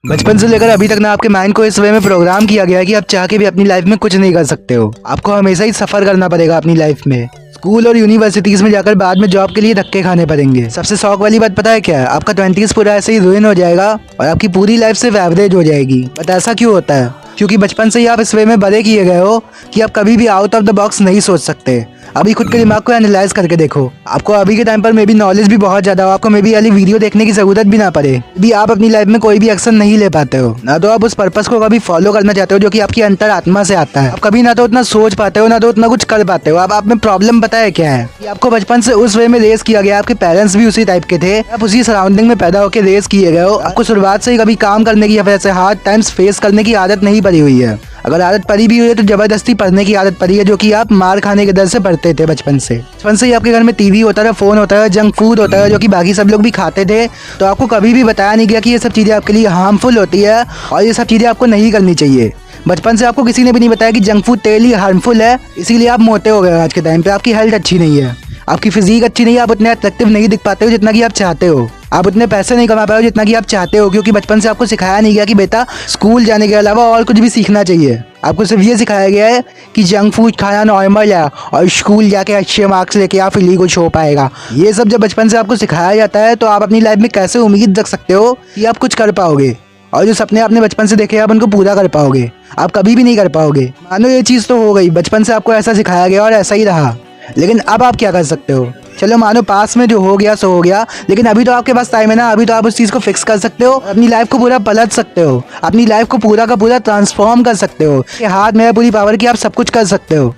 बचपन से लेकर अभी तक ना आपके माइंड को इस वे में प्रोग्राम किया गया है कि आप चाह के भी अपनी लाइफ में कुछ नहीं कर सकते हो। आपको हमेशा ही सफर करना पड़ेगा अपनी लाइफ में। स्कूल और यूनिवर्सिटीज में जाकर बाद में जॉब के लिए धक्के खाने पड़ेंगे। सबसे शौक वाली बात पता है क्या है? आपका 20s पूरा ऐसे ही रुइन हो जाएगा और आपकी पूरी लाइफ सिर्फ एवरेज हो जाएगी। बट ऐसा क्यों होता है? क्योंकि बचपन से ही आप इस वे में बड़े किए गए हो कि आप कभी भी आउट ऑफ द बॉक्स नहीं सोच सकते। अभी खुद के दिमाग को एनालाइज करके देखो। आपको अभी के टाइम पर मे बी नॉलेज भी बहुत ज्यादा हो, आपको मे बी वाली वीडियो देखने की जरूरत भी ना पड़े, भी आप अपनी लाइफ में कोई भी एक्शन नहीं ले पाते हो। ना तो आप उस पर्पस को कभी फॉलो करना चाहते हो जो कि आपकी अंतर आत्मा से आता है। आप कभी ना तो उतना सोच पाते हो, ना तो उतना कुछ कर पाते हो। अब आप में प्रॉब्लम पता है क्या है? कि आपको बचपन से उस वे में रेस किया गया, आपके पेरेंट्स भी उसी टाइप के थे, आप उसी सराउंडिंग में पैदा होकर रेस किए गए हो। आपको शुरुआत से ही कभी काम करने की या फिर ऐसे हार्ड टाइम्स फेस करने की आदत नहीं पड़ी हुई है। अगर आदत पड़ी भी हुई है तो जबरदस्ती पढ़ने की आदत पड़ी है, जो कि आप मार खाने के डर से पढ़ते थे बचपन से। बचपन से ही आपके घर में टीवी होता था, फोन होता है, जंक फूड होता है, जो कि बाकी सब लोग भी खाते थे। तो आपको कभी भी बताया नहीं गया कि ये सब चीज़ें आपके लिए हार्मफुल होती है और ये सब चीज़ें आपको नहीं करनी चाहिए। बचपन से आपको किसी ने भी नहीं बताया कि जंक फूड तेल ही हार्मफुल है, इसीलिए आप मोटे हो गए आज के टाइम पे। आपकी हेल्थ अच्छी नहीं है, आपकी फिजिक अच्छी नहीं है, आप उतने अट्रैक्टिव नहीं दिख पाते हो जितना कि आप चाहते हो, आप उतने पैसे नहीं कमा पाए हो जितना कि आप चाहते हो, क्योंकि बचपन से आपको सिखाया नहीं गया कि बेटा स्कूल जाने के अलावा और कुछ भी सीखना चाहिए। आपको सिर्फ ये सिखाया गया है कि जंक फूड खाना नॉर्मल है और स्कूल जाके अच्छे मार्क्स लेके आप फिर कुछ हो पाएगा। ये सब जब बचपन से आपको सिखाया जाता है तो आप अपनी लाइफ में कैसे उम्मीद रख सकते हो कि आप कुछ कर पाओगे और जो सपने आपने बचपन से देखे आप उनको पूरा कर पाओगे? आप कभी भी नहीं कर पाओगे। मानो ये चीज़ तो हो गई, बचपन से आपको ऐसा सिखाया गया और ऐसा ही रहा, लेकिन अब आप क्या कर सकते हो? चलो मानो पास में जो हो गया सो हो गया, लेकिन अभी तो आपके पास टाइम है ना। अभी तो आप उस चीज़ को फिक्स कर सकते हो, अपनी लाइफ को पूरा पलट सकते हो, अपनी लाइफ को पूरा का पूरा ट्रांसफॉर्म कर सकते हो। कि हाथ में है पूरी पावर की, आप सब कुछ कर सकते हो।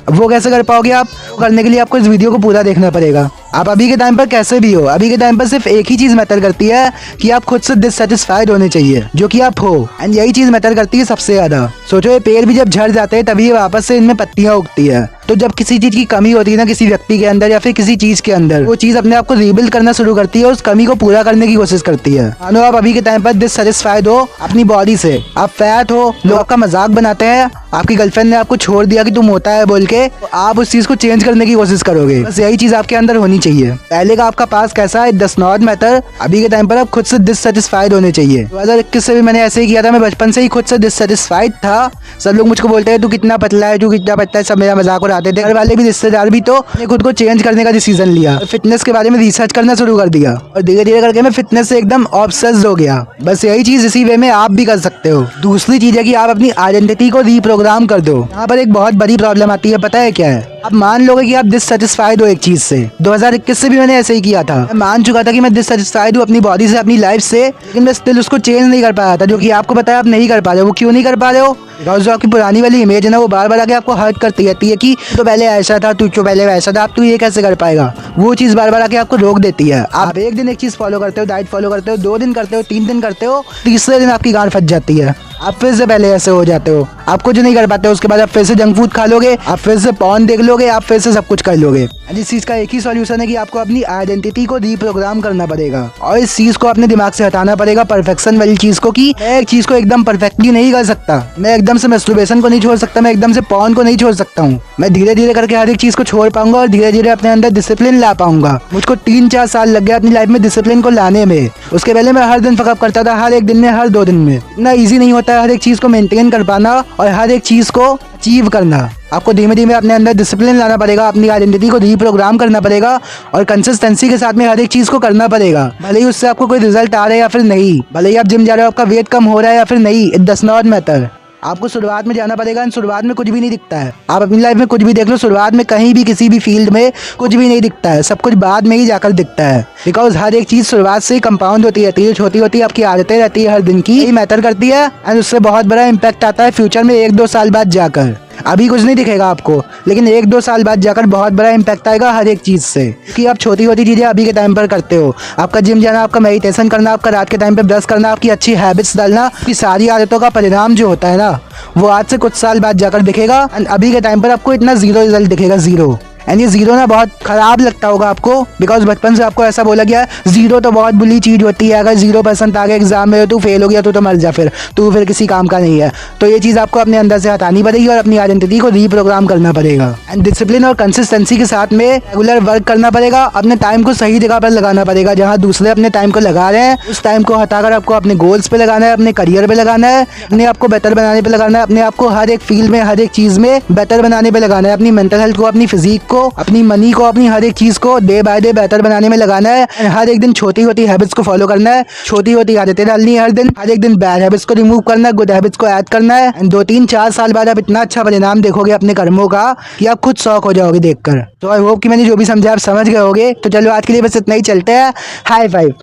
अब वो कैसे कर पाओगे? आप करने के लिए आपको इस वीडियो को पूरा देखना पड़ेगा। आप अभी के टाइम पर कैसे भी हो, अभी के टाइम पर सिर्फ एक ही चीज़ मैटर करती है कि आप खुद से डिससेटिस्फाइड होने चाहिए, जो कि आप हो। एंड यही चीज़ मैटर करती है सबसे ज़्यादा। सोचो ये पेड़ भी जब झड़ जाते हैं तभी वापस से इनमें पत्तियाँ उगती है। तो जब किसी चीज़ की कमी होती है ना, किसी व्यक्ति के अंदर या फिर किसी चीज़ के अंदर, वो चीज़ अपने आप को रीबिल्ड करना शुरू करती है और उस कमी को पूरा करने की कोशिश करती है। मानो आप अभी के टाइम पर डिससेटिस्फाइड हो अपनी बॉडी से, आप फैट हो, लोग आपका मजाक बनाते हैं, आपकी गर्लफ्रेंड ने आपको छोड़ दिया कि तुम मोटा है बोल के, तो आप उस चीज़ को चेंज करने की कोशिश करोगे। बस यही चीज़ आपके अंदर होनी चाहिए। पहले का आपका पास कैसा है डज नॉट मैटर, अभी के टाइम पर आप खुद से डिससेटिस्फाइड होने चाहिए। 2021 से भी मैंने ऐसे ही किया था। मैं बचपन से ही खुद से डिससेटिस्फाइड था। सब लोग मुझको बोलते हैं तू कितना पतला है, तू कितना पतला है, सब मेरा मजाक उड़ाते थे। घर वाले भी, रिश्तेदार भी। तो मैंने खुद को चेंज करने का डिसीजन लिया, फिटनेस के बारे में रिसर्च करना शुरू कर दिया और धीरे धीरे करके मैं फिटनेस से एकदम ऑब्सेस्ड हो गया। बस यही चीज इसी वे में आप भी कर सकते हो। दूसरी चीज है कि आप अपनी आइडेंटिटी को रीप्रोग्राम कर दो। यहाँ पर एक बहुत बड़ी प्रॉब्लम आती है, पता है क्या है? आप मान लोगे कि आप डिससेटिस्फाइड हो एक चीज से। 2021 से भी मैंने ऐसे ही किया था। मैं मान चुका था कि मैं डिससेटिस्फाइड हूँ अपनी बॉडी से, अपनी लाइफ से, लेकिन मैं स्टिल उसको चेंज नहीं कर पाया था, जो कि आपको पता है आप नहीं कर पा रहे हो। वो क्यों नहीं कर पा रहे हो? बिकॉज जो आपकी पुरानी वाली इमेज है ना, वो बार बार आके आपको हर्ट करती रहती है कि तो पहले ऐसा था, तू तो पहले वैसा था, अब तू ये कैसे कर पाएगा। वो चीज़ बार बार आके आपको रोक देती है। आप एक दिन एक चीज़ फॉलो करते हो, डाइट फॉलो करते हो, 2 दिन करते हो, 3 दिन करते हो, तीसरे दिन आपकी गांड फंस जाती है। आप फिर से पहले ऐसे हो जाते हो, आप कुछ नहीं कर पाते हो। उसके बाद आप फिर से जंक फूड खा लोगे, आप फिर से पॉर्न देख लोगे, आप फिर से सब कुछ कर लोगे। इस चीज़ का एक ही सॉल्यूशन है कि आपको अपनी आइडेंटिटी को रीप्रोग्राम करना पड़ेगा और इस चीज़ को अपने दिमाग से हटाना पड़ेगा, परफेक्शन वाली चीज़ को, कि मैं एक चीज़ को एकदम परफेक्टली नहीं कर सकता, मैं एकदम से मैस्टरबेशन को नहीं छोड़ सकता, मैं एकदम से पॉर्न को नहीं छोड़ सकता हूँ। मैं धीरे धीरे करके हर एक चीज़ को छोड़ पाऊंगा और धीरे धीरे अपने अंदर डिसिप्लिन ला पाऊंगा। मुझको 3-4 साल लग गया अपनी लाइफ में डिसिप्लिन को लाने में। उसके पहले मैं हर दिन फकअप करता था, हर एक दिन में, हर 2 दिन में। इतना ईजी नहीं होता है हर एक चीज़ को मेंटेन कर पाना और हर एक चीज़ को अचीव करना। आपको धीमे धीमे अपने अंदर डिसिप्लिन लाना पड़ेगा, अपनी आइडेंटिटी को रीप्रोग्राम करना पड़ेगा और कंसिस्टेंसी के साथ में हर एक चीज़ को करना पड़ेगा। भले ही उससे आपको कोई रिजल्ट आ रहा है या फिर नहीं, भले ही आप जिम जा रहे हो, आपका वेट कम हो रहा है या फिर नहीं, इट डज नॉट मैटर। आपको शुरुआत में जाना पड़ेगा। शुरुआत में कुछ भी नहीं दिखता है। आप अपनी लाइफ में कुछ भी देख लो, शुरुआत में कहीं भी किसी भी फील्ड में कुछ भी नहीं दिखता है, सब कुछ बाद में ही जाकर दिखता है। बिकॉज हर एक चीज़ शुरुआत से ही कंपाउंड होती रहती है, छोटी होती है, आपकी आदतें रहती है हर दिन की, यही मैटर करती है एंड उससे बहुत बड़ा इम्पैक्ट आता है फ्यूचर में 1-2 साल बाद जाकर। अभी कुछ नहीं दिखेगा आपको, लेकिन 1-2 साल बाद जाकर बहुत बड़ा इम्पैक्ट आएगा हर एक चीज़ से, क्योंकि आप छोटी छोटी चीज़ें अभी के टाइम पर करते हो। आपका जिम जाना, आपका मेडिटेशन करना, आपका रात के टाइम पे ब्रश करना, आपकी अच्छी हैबिट्स डालना, आपकी सारी आदतों का परिणाम जो होता है ना, वो आज से कुछ साल बाद जाकर दिखेगा एंड अभी के टाइम पर आपको इतना ज़ीरो रिजल्ट दिखेगा, ज़ीरो। एंड ये जीरो ना बहुत खराब लगता होगा आपको, बिकॉज बचपन से आपको ऐसा बोला गया है जीरो तो बहुत बुरी चीज होती है, अगर 0% आ गया एग्जाम में तू फेल हो गया तो मर जा, फिर तू फिर किसी काम का नहीं है। तो ये चीज आपको अपने अंदर से हटानी पड़ेगी और अपनी आइडेंटिटी को रीप्रोग्राम करना पड़ेगा। एंड डिसिप्लिन और कंसिस्टेंसी के साथ में रेगुलर वर्क करना पड़ेगा, अपने टाइम को सही जगह पर लगाना पड़ेगा। जहाँ दूसरे अपने टाइम को लगा रहे हैं उस टाइम को हटाकर आपको अपने गोल्स पे लगाना है, अपने करियर पे लगाना है, अपने आप को बेटर बनाने पे लगाना है, अपने आप को हर एक फील्ड में हर एक चीज में बेटर बनाने पे लगाना है, अपनी मेंटल हेल्थ को, अपनी फिजिक को, अपनी मनी को, अपनी हर एक चीज को डे बाय डे बेटर बनाने में लगाना है। हर एक दिन छोटी छोटी हैबिट्स को फॉलो करना है, छोटी छोटी आदतें डालनी है हर एक दिन बैड हैबिट्स को रिमूव करना है, गुड हैबिट्स को ऐड करना है। 2-3-4 साल बाद आप इतना अच्छा परिणाम देखोगे अपने कर्मों का कि आप खुद शौक हो जाओगे देखकर। तो आई होप कि मैंने जो भी समझा आप समझ गए होगे। तो चलो आज के लिए बस इतना ही, चलते हैं। High five.